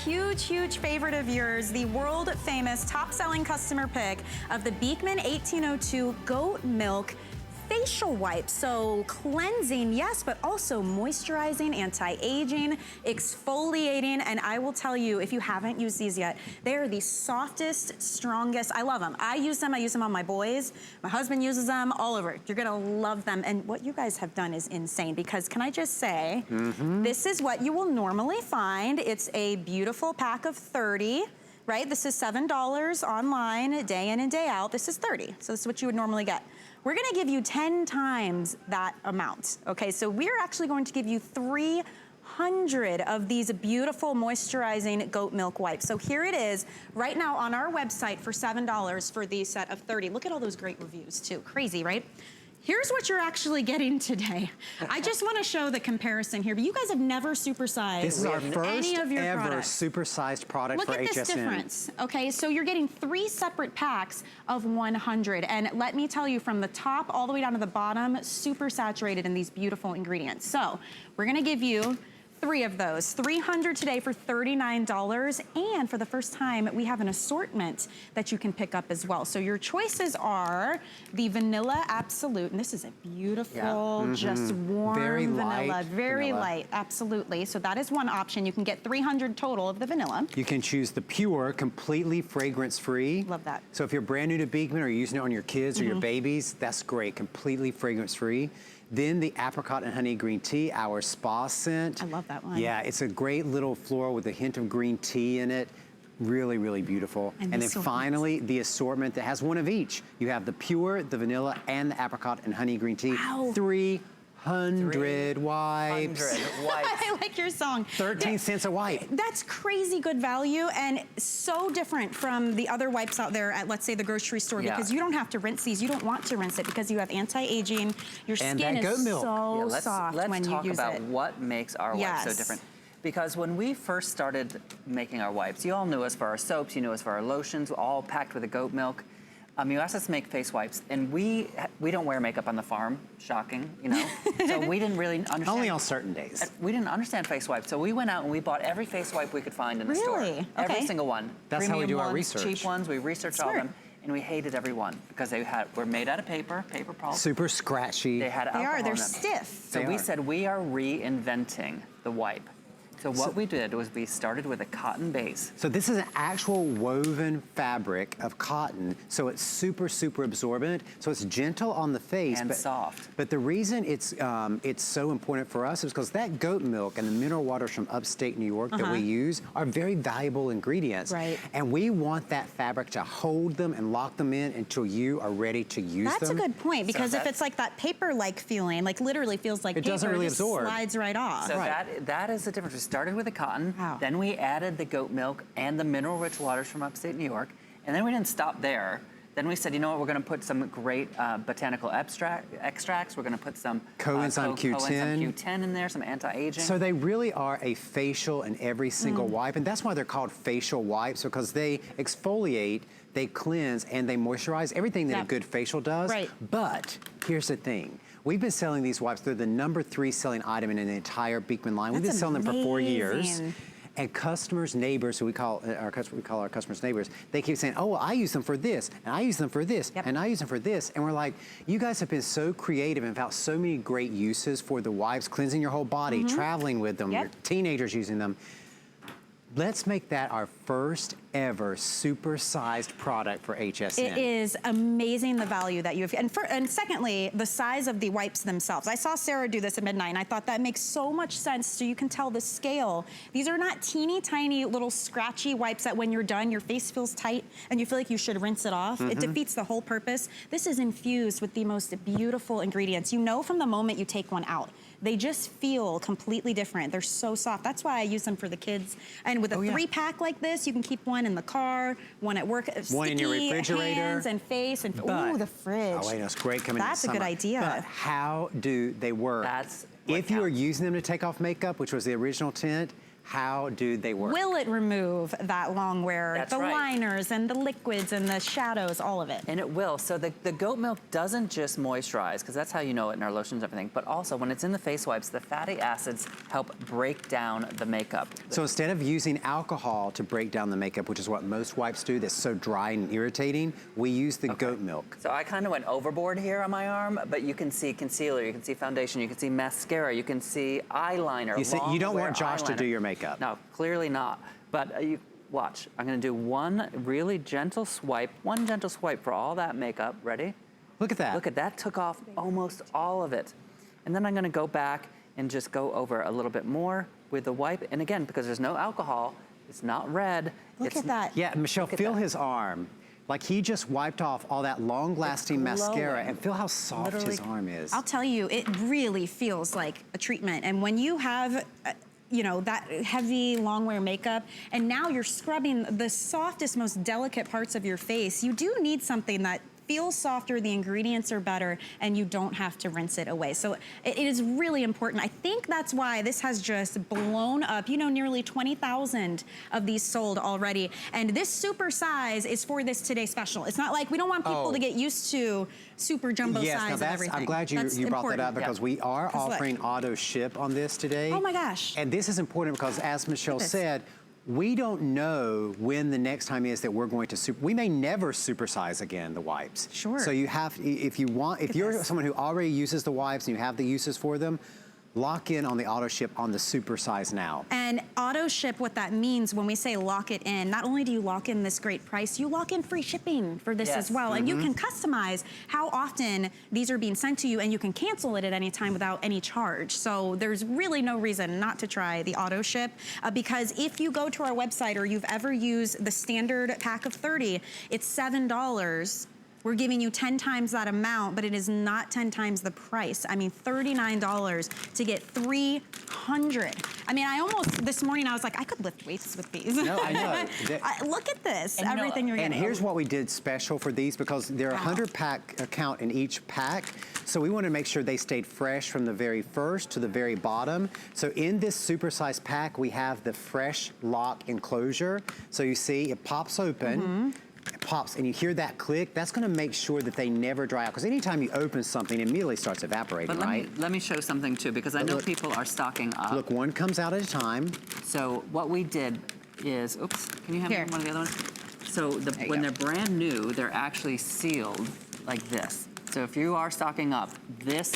huge, huge favorite of yours, the world famous top-selling customer pick of the Beekman 1802 Goat Milk facial wipe. So cleansing, yes, but also moisturizing, anti-aging, exfoliating, and I will tell you, if you haven't used these yet, they are the softest, strongest. I love them. I use them on my boys. My husband uses them all over. You're gonna love them. And what you guys have done is insane, because can I just say, this is what you will normally find. It's a beautiful pack of 30. Right, this is $7 online, day in and day out. This is 30, so this is what you would normally get. We're gonna give you 10 times that amount, okay? So we're actually going to give you 300 of these beautiful moisturizing goat milk wipes. So here it is, right now on our website for $7 for the set of 30. Look at all those great reviews too, crazy, right? Here's what you're actually getting today. I just want to show the comparison here, but you guys have never supersized this is our first ever products. Supersized product Look for HSN. Look at this difference, okay? So you're getting 3 separate packs of 100, and let me tell you, from the top all the way down to the bottom, super saturated in these beautiful ingredients. So we're gonna give you 3 of those, 300 today for $39, and for the first time, we have an assortment that you can pick up as well. So your choices are the Vanilla Absolute, and this is a beautiful, just warm very vanilla, light very light, absolutely. So that is one option. You can get 300 total of the vanilla. You can choose the pure, completely fragrance-free. Love that. So if you're brand new to Beekman or you're using it on your kids or your babies, that's great, completely fragrance-free. Then the apricot and honey green tea, our spa scent. I love that one. Yeah, it's a great little floral with a hint of green tea in it. Really, really beautiful. And then finally, the assortment that has one of each. You have the pure, the vanilla, and the apricot and honey green tea. Wow. 300 wipes. I like your song. 13 cents a wipe. That's crazy good value, and so different from the other wipes out there at, let's say, the grocery store, because you don't have to rinse these. You don't want to rinse it because you have anti-aging. Your skin is so soft when you use it. Let's talk about what makes our wipes so different. Because when we first started making our wipes, you all knew us for our soaps, you knew us for our lotions, all packed with the goat milk. You asked us to make face wipes, and we don't wear makeup on the farm, shocking, you know? So we didn't really understand. Only on certain days. We didn't understand face wipes, so we went out and we bought every face wipe we could find in the store. Every single one. That's how we do our research. Cheap ones, we researched all of them, and we hated every one because they were made out of paper pulp. Super scratchy. They had alcohol in them. They're stiff. So we said we are reinventing the wipe. So what we did was we started with a cotton base. So this is an actual woven fabric of cotton, so it's super, super absorbent. So it's gentle on the face. And soft. But the reason it's so important for us is because that goat milk and the mineral waters from upstate New York that we use are very valuable ingredients. Right. And we want that fabric to hold them and lock them in until you are ready to use them. That's a good point, because if it's like that paper-like feeling, like literally feels like it paper, doesn't really absorb. Slides right off. So that is the difference. We started with the cotton, then we added the goat milk and the mineral-rich waters from upstate New York, and then we didn't stop there. Then we said, you know what, we're gonna put some great botanical extracts. We're gonna put some coenzyme Q10 in there, some anti-aging. So they really are a facial in every single wipe, and that's why they're called facial wipes, because they exfoliate, they cleanse, and they moisturize, everything that a good facial does. Right. But here's the thing. We've been selling these wipes. They're the #3 selling item in the entire Beekman line. We've been selling them for 4 years. And customers, neighbors, who we call our customers neighbors, they keep saying, oh, well, I use them for this, and I use them for this, and I use them for this. And we're like, you guys have been so creative and found so many great uses for the wipes, cleansing your whole body, traveling with them, your teenagers using them. Let's make that our first ever super-sized product for HSN. It is amazing the value that you have. And secondly, the size of the wipes themselves. I saw Sarah do this at midnight, and I thought that makes so much sense, so you can tell the scale. These are not teeny tiny little scratchy wipes that when you're done, your face feels tight and you feel like you should rinse it off. It defeats the whole purpose. This is infused with the most beautiful ingredients. You know from the moment you take one out. They just feel completely different. They're so soft. That's why I use them for the kids. And with a 3-pack like this, you can keep one in the car, one at work, one in your refrigerator, hands and face, and ooh, the fridge. Oh, wait, that's great coming in the summer. That's a good idea. But how do they work? That's if you are using them to take off makeup, which was the original intent, How do they work? Will it remove that long wear, That's the right. liners and the liquids and the shadows, all of it? And it will. So the goat milk doesn't just moisturize, because that's how you know it in our lotions and everything, but also when it's in the face wipes, the fatty acids help break down the makeup. So instead of using alcohol to break down the makeup, which is what most wipes do, that's so dry and irritating, we use the goat milk. So I kind of went overboard here on my arm, but you can see concealer, you can see foundation, you can see mascara, you can see eyeliner. You don't want Josh to eyeliner. do your makeup. No, clearly not. But you watch. I'm going to do one really gentle swipe, for all that makeup. Ready? Look at that. Look at that. Took off almost all of it. And then I'm going to go back and just go over a little bit more with the wipe. And again, because there's no alcohol, it's not red. Look at that. Yeah, Michelle, feel his arm. Like he just wiped off all that long-lasting mascara, and feel how soft his arm is. I'll tell you, it really feels like a treatment. And when you have you know, that heavy long wear makeup, and now you're scrubbing the softest, most delicate parts of your face, you do need something that feels softer, the ingredients are better, and you don't have to rinse it away. So it is really important. I think that's why this has just blown up. You know, nearly 20,000 of these sold already. And this super size is for this Today Special. It's not like, we don't want people to get used to super jumbo size and everything. I'm glad you brought that up, because we are offering auto ship on this today. Oh my gosh. And this is important because, as Michelle said, we don't know when the next time is that we're going to we may never supersize again the wipes. Sure. So you have, if you're someone who already uses the wipes and you have the uses for them, lock in on the auto ship on the super size now. And auto ship, what that means when we say lock it in, not only do you lock in this great price, you lock in free shipping for this as well. And you can customize how often these are being sent to you, and you can cancel it at any time without any charge. So there's really no reason not to try the auto ship, because if you go to our website or you've ever used the standard pack of 30, it's $7. We're giving you 10 times that amount, but it is not 10 times the price. I mean, $39 to get 300. I mean, I almost, this morning I was like, I could lift weights with these. No, I know. Look at this, and everything you're getting. And here's what we did special for these, because they're 100 count in each pack. So we want to make sure they stayed fresh from the very first to the very bottom. So in this supersized pack, we have the fresh lock enclosure. So you see it pops open. It pops, and you hear that click. That's going to make sure that they never dry out, because anytime you open something, it immediately starts evaporating, right? Let me show something too, because I know people are stocking up. Look, one comes out at a time. So what we did is, oops, can you have one of the other ones? So when they're brand new, they're actually sealed like this. So if you are stocking up, this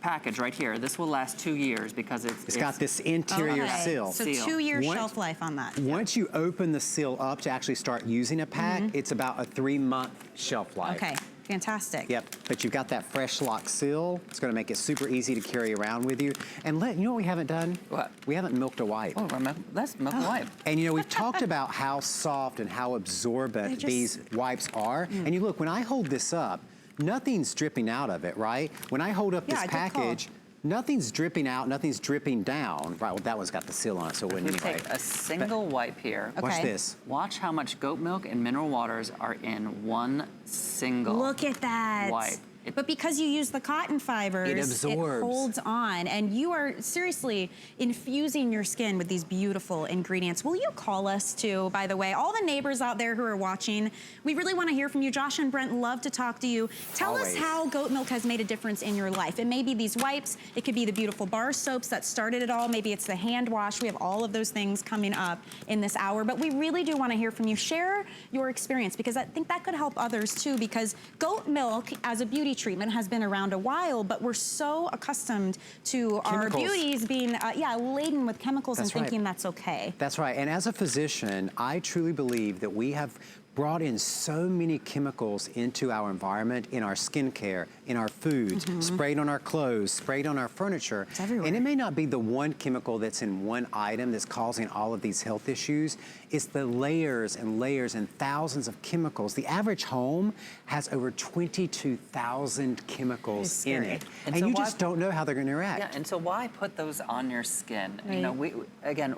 package right here, this will last 2 years, because it's got this interior seal. So 2 year shelf life on that. Once you open the seal up to actually start using a pack, it's about a 3-month shelf life. Okay, fantastic. Yep, but you've got that fresh lock seal. It's going to make it super easy to carry around with you. And you know what we haven't done? What? We haven't milked a wipe. Oh, let's milk a wipe. And you know, we've talked about how soft and how absorbent these wipes are. And you look, when I hold this up, nothing's dripping out of it, right? When I hold up this package, nothing's dripping out, nothing's dripping down. Right, well, that one's got the seal on it, so it wouldn't anyway. Take a single wipe here. Watch this. Watch how much goat milk and mineral waters are in one single Look at that. wipe. But because you use the cotton fibers, it absorbs. It holds on, and you are seriously infusing your skin with these beautiful ingredients. Will you call us too, by the way? All the neighbors out there who are watching, we really want to hear from you. Josh and Brent love to talk to you. Tell us how goat milk has made a difference in your life. It may be these wipes, it could be the beautiful bar soaps that started it all, maybe it's the hand wash. We have all of those things coming up in this hour, but we really do want to hear from you. Share your experience, because I think that could help others too, because goat milk as a beauty treatment has been around a while, but we're so accustomed to our beauties being laden with chemicals and thinking that's okay. That's right. And as a physician, I truly believe that we have brought in so many chemicals into our environment, in our skincare, in our foods, sprayed on our clothes, sprayed on our furniture. It's everywhere. And it may not be the one chemical that's in one item that's causing all of these health issues. It's the layers and layers and thousands of chemicals. The average home has over 22,000 chemicals in it. And you just don't know how they're going to react. Yeah, and so why put those on your skin? Right. You know, again,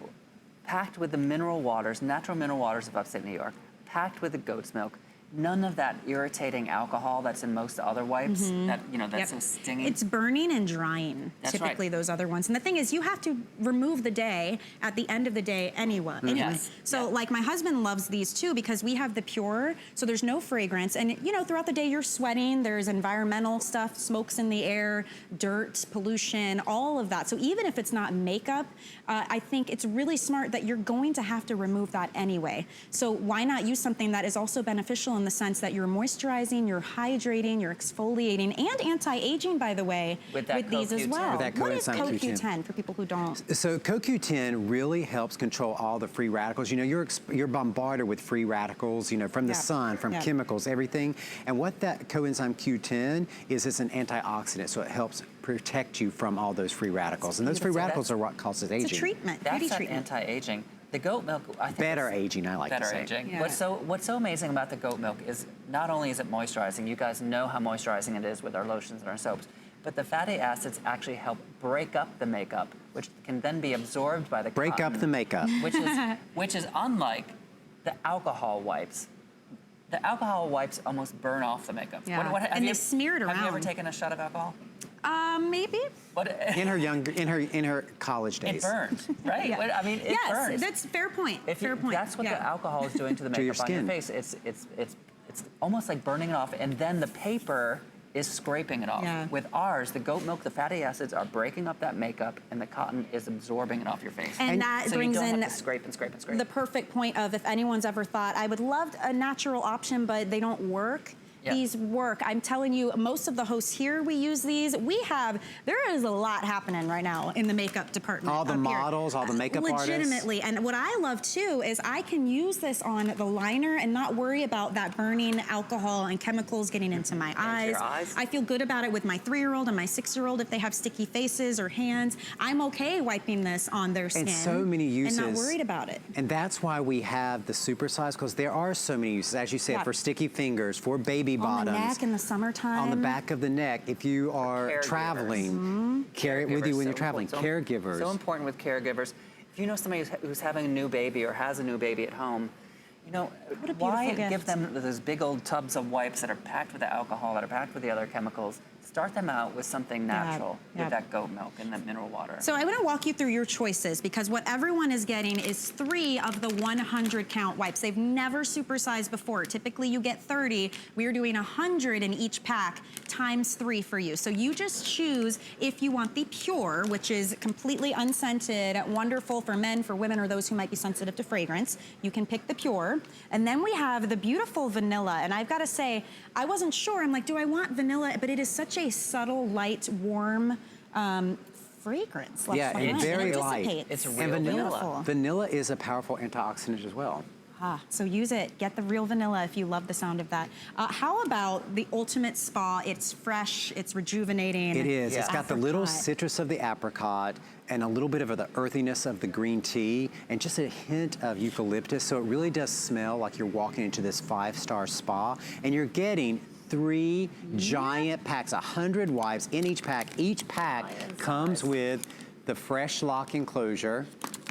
packed with the mineral waters, natural mineral waters of upstate New York, packed with the goat's milk, none of that irritating alcohol that's in most other wipes that, you know, that's so stinging. It's burning and drying, typically, those other ones. And the thing is, you have to remove the day at the end of the day anyway. Yes. So like my husband loves these too because we have the pure, so there's no fragrance. And you know, throughout the day you're sweating, there's environmental stuff, smokes in the air, dirt, pollution, all of that. So even if it's not makeup, I think it's really smart that you're going to have to remove that anyway. So why not use something that is also beneficial in the sense that you're moisturizing, you're hydrating, you're exfoliating, and anti-aging, by the way, with these as well. With that what is CoQ10. CoQ10 for people who don't? So CoQ10 really helps control all the free radicals. You know, you're bombarded with free radicals, you know, from the sun, from chemicals, everything. And what that coenzyme Q10 is, it's an antioxidant, so it helps protect you from all those free radicals. And those free radicals are what causes aging. It's a treatment, That's beauty not treatment. anti-aging. The goat milk, I think Better aging, I like to say. Better aging. Yeah. What's so amazing about the goat milk is not only is it moisturizing, you guys know how moisturizing it is with our lotions and our soaps, but the fatty acids actually help break up the makeup, which can then be absorbed by the Break cotton, up the makeup. which is unlike the alcohol wipes. The alcohol wipes almost burn off the makeup. Yeah. And they smear it around. Have you ever taken a shot of alcohol? Maybe. In her college days. It burns, right? Yeah. I mean, it burns. Yes, that's fair point. Fair point. That's what the alcohol is doing to the makeup your on your skin. face. It's almost like burning it off, and then the paper is scraping it off. Yeah. With ours, the goat milk, the fatty acids are breaking up that makeup, and the cotton is absorbing it off your face. And that so brings you don't in have to scrape and scrape and scrape. the perfect point of if anyone's ever thought, I would love a natural option, but they don't work. Yeah. These work. I'm telling you, most of the hosts here, we use these. There is a lot happening right now in the makeup department. All the up here. models, all the makeup artists. Legitimately. And what I love too is I can use this on the liner and not worry about that burning alcohol and chemicals getting into my eyes. Your eyes. I feel good about it with my 3-year-old and my 6-year-old if they have sticky faces or hands. I'm okay wiping this on their skin. And so many uses. And not worried about it. And that's why we have the super size, because there are so many uses, as you said, for sticky fingers, for baby bottoms. On the neck in the summertime. On the back of the neck. If you are traveling, carry it with you when you're traveling. Caregivers. So important with caregivers. If you know somebody who's having a new baby or has a new baby at home, you know, why give them those big old tubs of wipes that are packed with the alcohol, that are packed with the other chemicals? Start them out with something natural, with that goat milk and that mineral water. So I want to walk you through your choices because what everyone is getting is 3 of the 100 count wipes. They've never supersized before. Typically you get 30. We are doing 100 in each pack times 3 for you. So you just choose if you want the pure, which is completely unscented, wonderful for men, for women, or those who might be sensitive to fragrance. You can pick the pure. And then we have the beautiful vanilla. And I've got to say, I wasn't sure. I'm like, do I want vanilla? But it is such a subtle, light, warm fragrance. Yeah, and very light. It's real and vanilla. Vanilla is a powerful antioxidant as well. So use it. Get the real vanilla if you love the sound of that. How about the ultimate spa? It's fresh, it's rejuvenating. It is. Yeah. It's got the little citrus of the apricot and a little bit of the earthiness of the green tea and just a hint of eucalyptus. So it really does smell like you're walking into this 5-star spa, and you're getting 3 giant packs, 100 wipes in each pack. Each pack comes with the fresh lock enclosure.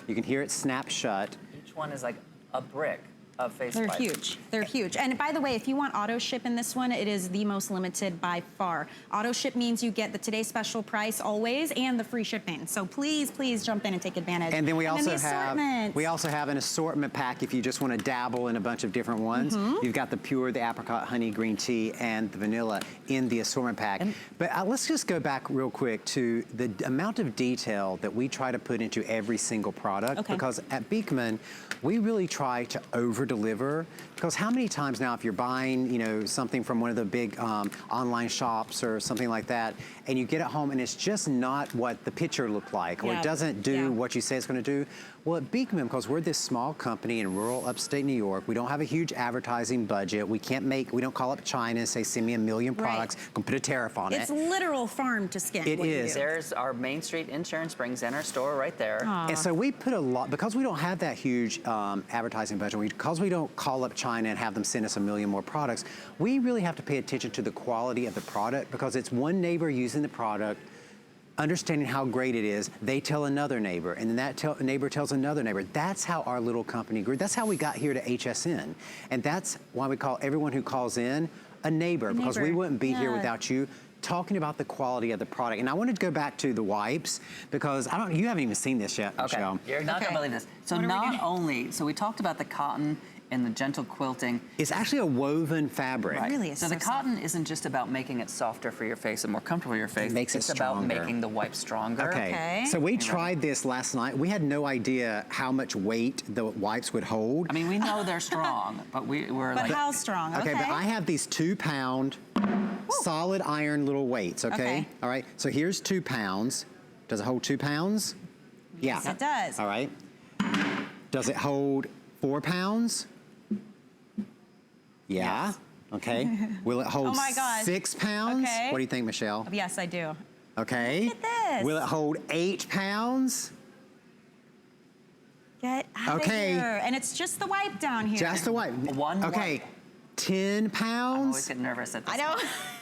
You can hear it snap shut. Each one is like a brick of face They're wipes. huge. They're huge. And by the way, if you want auto ship in this one, it is the most limited by far. Auto ship means you get the today's special price always and the free shipping. So please, please jump in and take advantage. And then we also the have an assortment pack if you just want to dabble in a bunch of different ones. You've got the pure, the apricot, honey, green tea, and the vanilla in the assortment pack. But let's just go back real quick to the amount of detail that we try to put into every single product. Because at Beekman, we really try to over-deliver, because how many times now if you're buying, you know, something from one of the big online shops or something like that, and you get it home and it's just not what the picture looked like, or it doesn't do what you say it's going to do. Well, at Beekman, because we're this small company in rural upstate New York, we don't have a huge advertising budget. We don't call up China and say, send me 1 million products, go put a tariff on it. It's literal farm to skin. It is. There's our Main Street Insurance Springs Center store right there. And so we put a lot, because we don't have that huge advertising budget, because we don't call up China and have them send us 1 million more products, we really have to pay attention to the quality of the product, because it's one neighbor using the product understanding how great it is, they tell another neighbor, and then that neighbor tells another neighbor. That's how our little company grew. That's how we got here to HSN. And that's why we call everyone who calls in a neighbor, because we wouldn't be here without you talking about the quality of the product. And I wanted to go back to the wipes, because you haven't even seen this yet, Michelle. You're not gonna believe this. So not only, we talked about the cotton and the gentle quilting. It's actually a woven fabric. Right. Really is so the cotton isn't just about making it softer for your face and more comfortable for your face. It makes it stronger. It's about making the wipe stronger. Okay. So we tried this last night. We had no idea how much weight the wipes would hold. I mean, we know they're strong, but we're like... But how strong? Okay, but I have these 2-pound solid iron little weights, okay? All right, so here's 2 pounds. Does it hold 2 pounds? Yeah. Yes, it does. All right. Does it hold 4 pounds? Yeah. Yes. Okay. Will it hold 6 pounds? Okay. What do you think, Michelle? Yes, I do. Okay. Look at this. Will it hold 8 pounds? Get out of here. And it's just the wipe down here. Just the wipe. One okay. wipe. 10 pounds? I always get nervous at this. I know.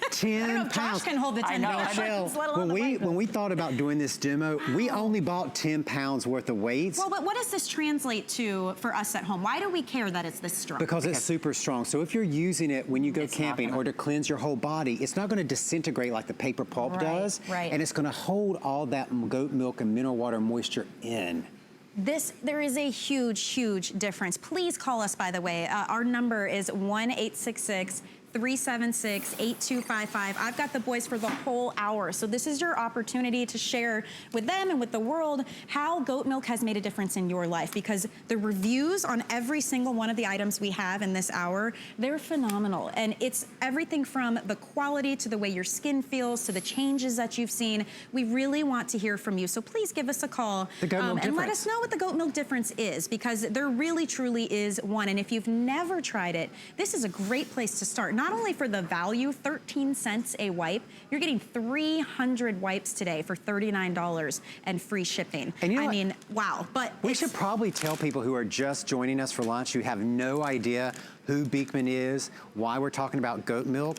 10 I don't know if pounds. Josh can hold the 10 pounds. Michelle, when we thought about doing this demo, we only bought 10 pounds worth of weights. Well, but what does this translate to for us at home? Why do we care that it's this strong? Because it's super strong. So if you're using it when you go camping or to cleanse your whole body, it's not going to disintegrate like the paper pulp does. Right. And it's going to hold all that goat milk and mineral water moisture in. There is a huge, huge difference. Please call us, by the way. Our number is 1-866-376-8255. I've got the boys for the whole hour. So this is your opportunity to share with them and with the world how goat milk has made a difference in your life, because the reviews on every single one of the items we have in this hour, they're phenomenal. And it's everything from the quality to the way your skin feels to the changes that you've seen. We really want to hear from you. So please give us a call and let us know what the goat milk difference is, because there really, truly is one. And if you've never tried it, this is a great place to start. Not only for the value, 13 cents a wipe, you're getting 300 wipes today for $39 and free shipping. And I mean, wow. But we should probably tell people who are just joining us for lunch, who have no idea who Beekman is, why we're talking about goat milk,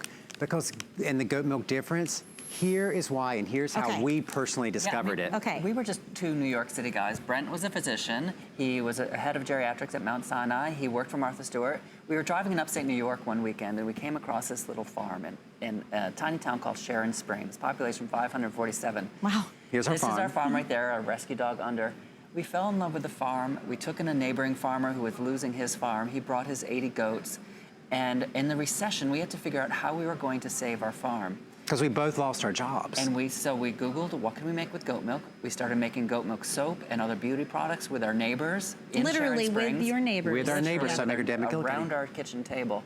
and the goat milk difference. Here is why, and here's how we personally discovered it. We were just two New York City guys. Brent was a physician. He was a head of geriatrics at Mount Sinai. He worked for Martha Stewart. We were driving in upstate New York one weekend, and we came across this little farm in a tiny town called Sharon Springs, population 547. Wow. Here's our farm. This is our farm right there, our rescue dog under. We fell in love with the farm. We took in a neighboring farmer who was losing his farm. He brought his 80 goats. And in the recession, we had to figure out how we were going to save our farm. Because we both lost our jobs. And so we Googled, what can we make with goat milk? We started making goat milk soap and other beauty products with our neighbors in Literally Sharon Springs. with your neighbors. With our neighbors, so around our kitchen table.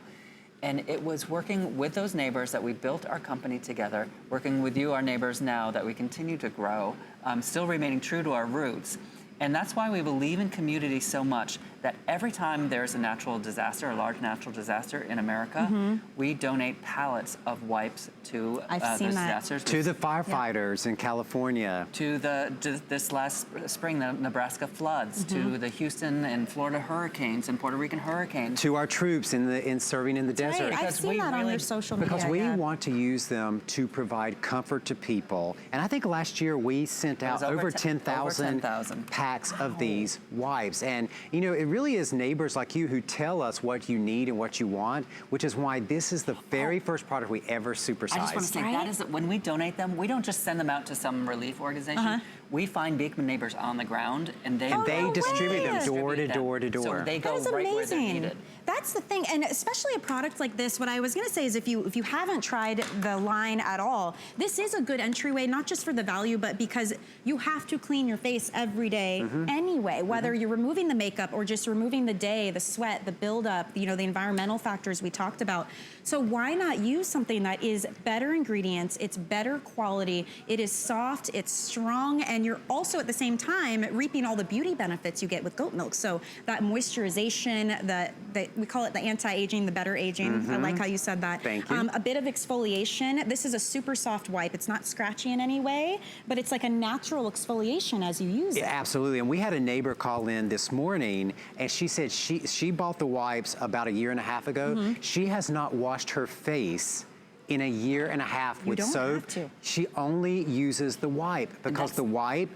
And it was working with those neighbors that we built our company together, working with you, our neighbors now, that we continue to grow, still remaining true to our roots. And that's why we believe in community so much, that every time there's a natural disaster, a large natural disaster in America, we donate pallets of wipes to those disasters. To the firefighters in California. To this last spring, the Nebraska floods, to the Houston and Florida hurricanes and Puerto Rican hurricanes. To our troops in serving in the desert. I've seen that on your social media. Because we want to use them to provide comfort to people. And I think last year we sent out over 10,000 packs of these wipes. And you know, it really is neighbors like you who tell us what you need and what you want, which is why this is the very first product we ever supersized. I just want to say, that is that when we donate them, we don't just send them out to some relief organization. We find Beekman neighbors on the ground, and they distribute them door to door to door. So they go right where they're needed. That's the thing, and especially a product like this, what I was gonna say is if you haven't tried the line at all, this is a good entryway, not just for the value, but because you have to clean your face every day anyway, whether you're removing the makeup or just removing the day, the sweat, the buildup, you know, the environmental factors we talked about. So why not use something that is better ingredients, it's better quality, it is soft, it's strong, and you're also at the same time reaping all the beauty benefits you get with goat milk. So that moisturization, we call it the anti-aging, the better aging. I like how you said that. Thank you. A bit of exfoliation. This is a super soft wipe. It's not scratchy in any way, but it's like a natural exfoliation as you use it. Absolutely, and we had a neighbor call in this morning, and she said she bought the wipes about 1.5 years ago. She has not washed her face in a year and a half with soap. She only uses the wipe because the wipe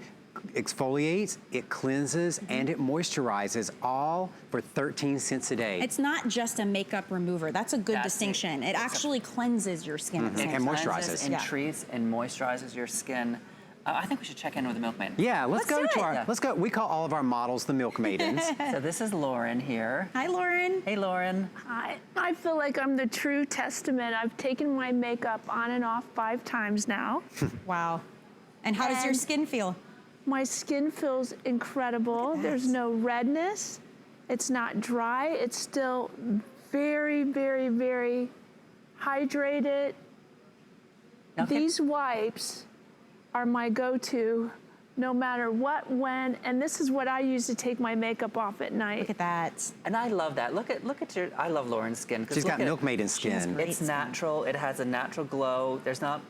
exfoliates, it cleanses, and it moisturizes, all for 13 cents a day. It's not just a makeup remover. That's a good distinction. It actually cleanses your skin. And moisturizes. And treats and moisturizes your skin. I think we should check in with the Milk Maiden. Yeah, let's go to our, let's go. We call all of our models the Milk Maidens. So this is Lauren here. Hi, Lauren. Hey, Lauren. Hi. I feel like I'm the true testament. I've taken my makeup on and off 5 times now. Wow. And how does your skin feel? My skin feels incredible. There's no redness. It's not dry. It's still very, very, very hydrated. Okay. These wipes are my go-to no matter what, when, and this is what I use to take my makeup off at night. Look at that. And I love that. Look at your, I love Lauren's skin. She's got Milk Maiden skin. It's natural. It has a natural glow. There's not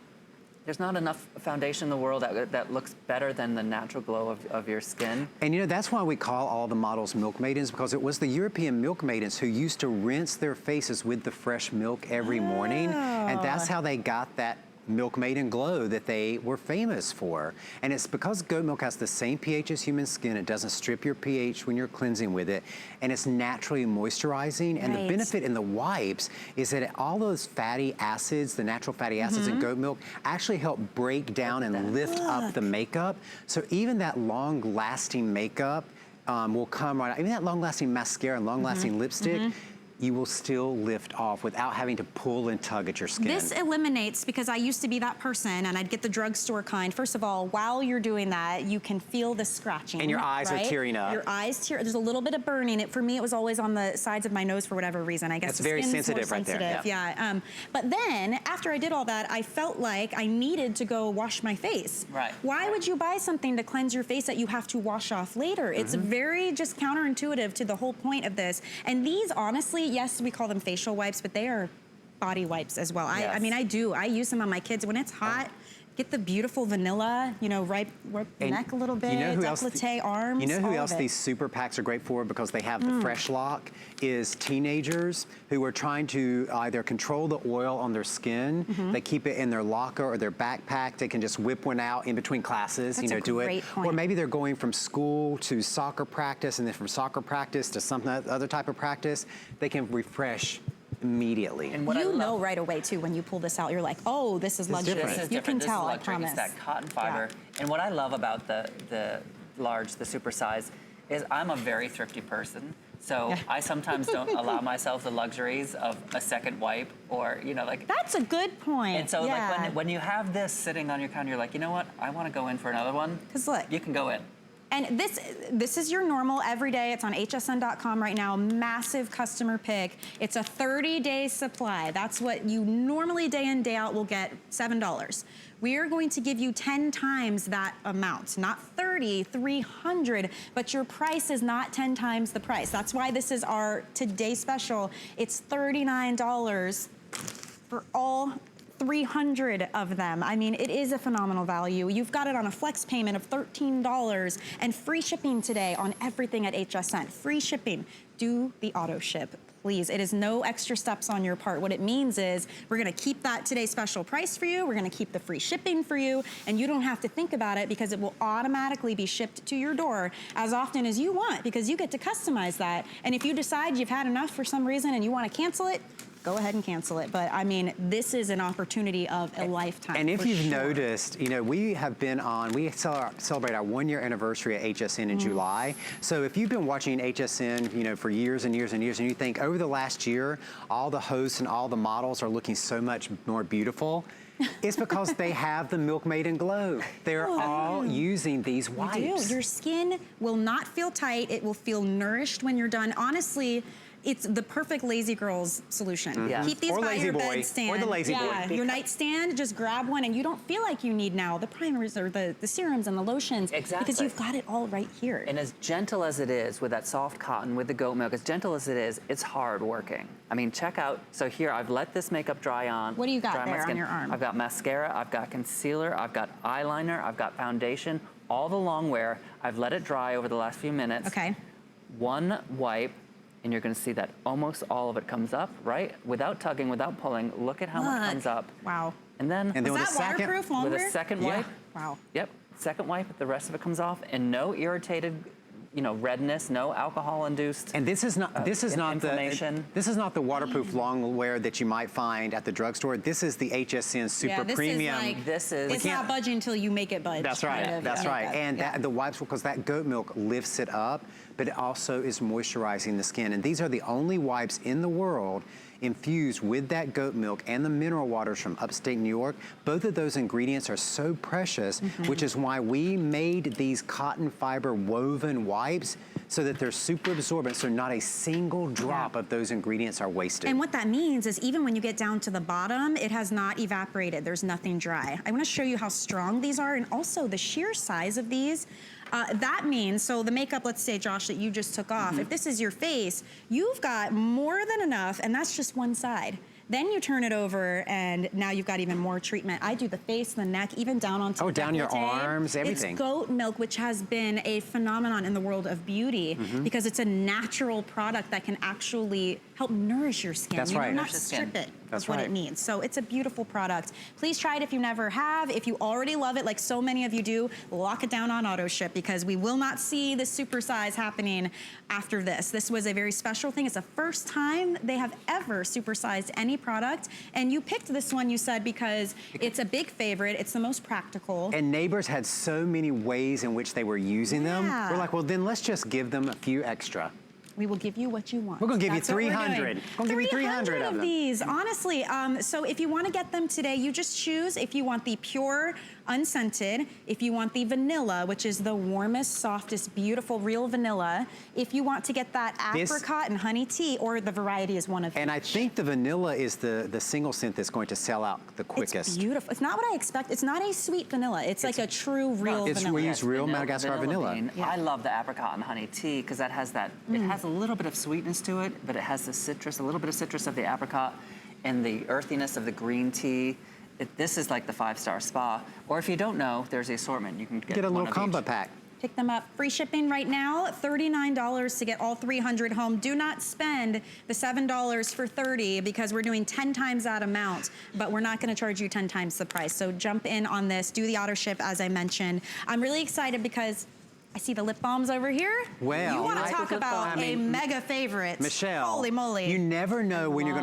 enough foundation in the world that looks better than the natural glow of your skin. And you know, that's why we call all the models Milk Maidens, because it was the European Milk Maidens who used to rinse their faces with the fresh milk every morning. And that's how they got that Milk Maiden glow that they were famous for. And it's because goat milk has the same pH as human skin. It doesn't strip your pH when you're cleansing with it. And it's naturally moisturizing. And the benefit in the wipes is that all those fatty acids, the natural fatty acids in goat milk, actually help break down and lift up the makeup. So even that long-lasting makeup will come right out. Even that long-lasting mascara and long-lasting lipstick, you will still lift off without having to pull and tug at your skin. This eliminates, because I used to be that person and I'd get the drugstore kind. First of all, while you're doing that, you can feel the scratching. And your eyes are tearing up. Your eyes tear, there's a little bit of burning. For me, it was always on the sides of my nose for whatever reason. I guess that's very sensitive right there. Yeah. But then, after I did all that, I felt like I needed to go wash my face. Right. Why would you buy something to cleanse your face that you have to wash off later? It's very just counterintuitive to the whole point of this. And these, honestly, yes, we call them facial wipes, but they are body wipes as well. I mean, I use them on my kids when it's hot. Get the beautiful vanilla, you know, wipe the neck a little bit, you know who décolleté, arms. You know who else these super packs are great for, because they have the fresh lock, is teenagers who are trying to either control the oil on their skin. They keep it in their locker or their backpack. They can just whip one out in between classes, That's you know, do it. Point. Or maybe they're going from school to soccer practice, and then from soccer practice to some other type of practice. They can refresh immediately. And what you know right away too when you pull this out, you're like, oh, this is luxury. Different. This is you different. can tell, this is luxury. I promise. It's that cotton fiber. And what I love about the large, the super size, is I'm a very thrifty person. So I sometimes don't allow myself the luxuries of a second wipe, or, you know, like. That's a good point. And so like when you have this sitting on your counter, you're like, you know what, I want to go in for another one. Because look. You can go in. And this is your normal everyday. It's on hsn.com right now. Massive customer pick. It's a 30-day supply. That's what you normally day in, day out will get, $7. We are going to give you 10 times that amount. Not 30, 300, but your price is not 10 times the price. That's why this is our today special. It's $39 for all 300 of them. I mean, it is a phenomenal value. You've got it on a flex payment of $13 and free shipping today on everything at HSN. Free shipping. Do the auto ship, please. It is no extra steps on your part. What it means is we're gonna keep that today special price for you. We're gonna keep the free shipping for you, and you don't have to think about it because it will automatically be shipped to your door as often as you want, because you get to customize that. And if you decide you've had enough for some reason and you wanna cancel it, go ahead and cancel it. But I mean, this is an opportunity of a lifetime. And if you've noticed, you know, we have been on, we celebrate our 1-year anniversary at HSN in July. So if you've been watching HSN, you know, for years and years and years, and you think over the last year, all the hosts and all the models are looking so much more beautiful, it's because they have the Milk Maiden glow. They're all using these wipes. You do. Your skin will not feel tight. It will feel nourished when you're done. Honestly, it's the perfect lazy girl's solution. Keep these by your bedstand. Or the lazy boy. Your nightstand, just grab one, and you don't feel like you need now the primers or the serums and the lotions. Because you've got it all right here. And as gentle as it is with that soft cotton, with the goat milk, as gentle as it is, it's hard working. I mean, check out, so here, I've let this makeup dry on. What do you got there on your arm? I've got mascara, I've got concealer, I've got eyeliner, I've got foundation, all the long wear. I've let it dry over the last few minutes. Okay. One wipe, and you're gonna see that almost all of it comes up, right? Without tugging, without pulling, look at how much comes up. Wow. And then with Was that waterproof longer? with a second wipe, Wow. yep, second wipe, the rest of it comes off, and no irritated, you know, redness, no alcohol-induced. And this is not inflammation. this is not the waterproof long wear that you might find at the drugstore. This is the HSN Super this Premium. Is like, This is- it's not budging until you make it budge. That's right. kind of. That's Yeah. right. And the wipes, because that goat milk lifts it up, but it also is moisturizing the skin. And these are the only wipes in the world infused with that goat milk and the mineral waters from upstate New York. Both of those ingredients are so precious, which is why we made these cotton fiber woven wipes so that they're super absorbent, so not a single drop of those ingredients are wasted. And what that means is even when you get down to the bottom, it has not evaporated. There's nothing dry. I want to show you how strong these are and also the sheer size of these. That means, so the makeup, let's say, Josh, that you just took off, if this is your face, you've got more than enough, and that's just one side. Then you turn it over, and now you've got even more treatment. I do the face, the neck, even down onto the down your décolleté. arms, everything. It's goat milk, which has been a phenomenon in the world of beauty because it's a natural product that can actually help nourish your skin. That's you know, right. not Nourish the skin. strip it. That's what right. it needs. So it's a beautiful product. Please try it if you never have. If you already love it, like so many of you do, lock it down on AutoShip because we will not see the supersize happening after this. This was a very special thing. It's the first time they have ever supersized any product. And you picked this one, you said, because it's a big favorite. It's the most practical. And neighbors had so many ways in which they were using them. Yeah. We're like, well, then let's just give them a few extra. We will give you what you want. We're gonna give you That's what we're 300. doing. We're gonna give you 300 of them. these, honestly. So if you want to get them today, you just choose if you want the pure, unscented, if you want the vanilla, which is the warmest, softest, beautiful, real vanilla, if you want to get that apricot and honey tea, or the variety is one of And I think the vanilla is the single scent that's going to sell out the quickest. It's beautiful. It's not what I expect. It's not a sweet vanilla. It's like a true, real It's vanilla. we use real Madagascar vanilla. bean. I love the apricot and honey tea because that has that, it has a little bit of sweetness to it, but it has the citrus, a little bit of citrus of the apricot and the earthiness of the green tea. This is like the 5-star spa. Or if you don't know, there's the assortment. You can Get a one little of combo each. pack. Pick them up. Free shipping right now, $39 to get all 300 home. Do not spend the $7 for 30 because we're doing 10 times that amount, but we're not gonna charge you 10 times the price. So jump in on this, do the auto ship as I mentioned. I'm really excited because I see the lip balms over here. Well, you wanna I talk think about I a mean, mega favorite. Michelle, Holy moly. you never know when you're going to